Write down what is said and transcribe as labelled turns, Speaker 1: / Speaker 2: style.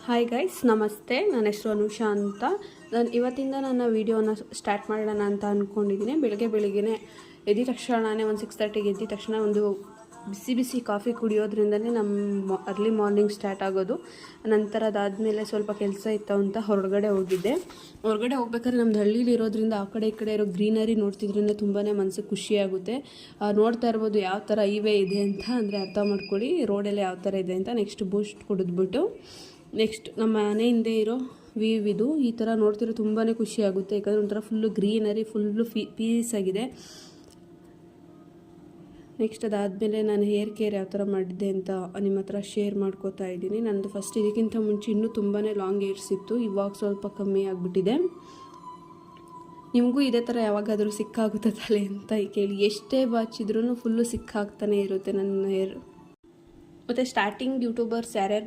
Speaker 1: Hi guys, ನಮಸ್ತೆ. ನನ್ನ ಹೆಸರು ಅನುಷಾ ಅಂತ. ನಾನು ಇವತ್ತಿಂದ ನನ್ನ ವೀಡಿಯೋನ ಸ್ಟಾರ್ಟ್ ಮಾಡೋಣ ಅಂತ ಅಂದ್ಕೊಂಡಿದ್ದೀನಿ. ಬೆಳಗ್ಗೆನೇ ಎದ್ದ ತಕ್ಷಣವೇ ಒಂದು 6:30ಗೆ ಎದ್ದ ತಕ್ಷಣ ಒಂದು ಬಿಸಿ ಕಾಫಿ ಕುಡಿಯೋದ್ರಿಂದನೇ ನಮ್ಮ ಅರ್ಲಿ ಮಾರ್ನಿಂಗ್ ಸ್ಟಾರ್ಟ್ ಆಗೋದು. ನಂತರ ಅದಾದಮೇಲೆ ಸ್ವಲ್ಪ ಕೆಲಸ ಇತ್ತು ಅಂತ ಹೊರಗಡೆ ಹೋಗಿದ್ದೆ. ಹೊರಗಡೆ ಹೋಗ್ಬೇಕಾದ್ರೆ ನಮ್ದು ಹಳ್ಳಿಲಿ ಇರೋದ್ರಿಂದ ಆ ಕಡೆ ಈ ಕಡೆ ಇರೋ ಗ್ರೀನರಿ ನೋಡ್ತಿದ್ರಿಂದ ತುಂಬಾ ಮನಸ್ಸಿಗೆ ಖುಷಿಯಾಗುತ್ತೆ. ನೋಡ್ತಾ ಇರ್ಬೋದು ಯಾವ ಥರ ಹೈವೇ ಇದೆ ಅಂತ, ಅಂದರೆ ಅರ್ಥ ಮಾಡ್ಕೊಳ್ಳಿ ರೋಡೆಲ್ಲ ಯಾವ ಥರ ಇದೆ ಅಂತ. ನೆಕ್ಸ್ಟ್ ಬೂಸ್ಟ್ ಕುಡಿದ್ಬಿಟ್ಟು ನೆಕ್ಸ್ಟ್ ನಮ್ಮ ಮನೆ ಹಿಂದೆ ಇರೋ ಇದು ಈ ಥರ ನೋಡ್ತಿರೋ ತುಂಬಾ ಖುಷಿ ಆಗುತ್ತೆ. ಯಾಕಂದರೆ ಒಂಥರ ಫುಲ್ಲು ಗ್ರೀನರಿ, ಫುಲ್ಲು ಪೀಸ್ ಆಗಿದೆ. ನೆಕ್ಸ್ಟ್ ಅದಾದಮೇಲೆ ನಾನು ಹೇರ್ ಕೇರ್ ಯಾವ ಥರ ಮಾಡಿದ್ದೆ ಅಂತ ನಿಮ್ಮ ಹತ್ರ ಶೇರ್ ಮಾಡ್ಕೋತಾ ಇದ್ದೀನಿ. ನನ್ನದು ಫಸ್ಟ್ ಇದಕ್ಕಿಂತ ಮುಂಚೆ ಇನ್ನೂ ತುಂಬಾ ಲಾಂಗ್ ಹೇರ್ಸ್ ಇತ್ತು, ಇವಾಗ ಸ್ವಲ್ಪ ಕಮ್ಮಿ ಆಗಿಬಿಟ್ಟಿದೆ. ನಿಮಗೂ ಇದೇ ಥರ ಯಾವಾಗಾದರೂ ಸಿಕ್ಕಾಗುತ್ತೆ ತಲೆ ಅಂತ ಕೇಳಿ. ಎಷ್ಟೇ ಬಾಚಿದ್ರೂ ಫುಲ್ಲು ಸಿಕ್ಕಾಗ್ತಾನೆ ಇರುತ್ತೆ ನನ್ನ ಹೇರ್. ಮತ್ತು ಸ್ಟಾರ್ಟಿಂಗ್ ಯೂಟ್ಯೂಬರ್ಸ್ ಯಾರ್ಯಾರು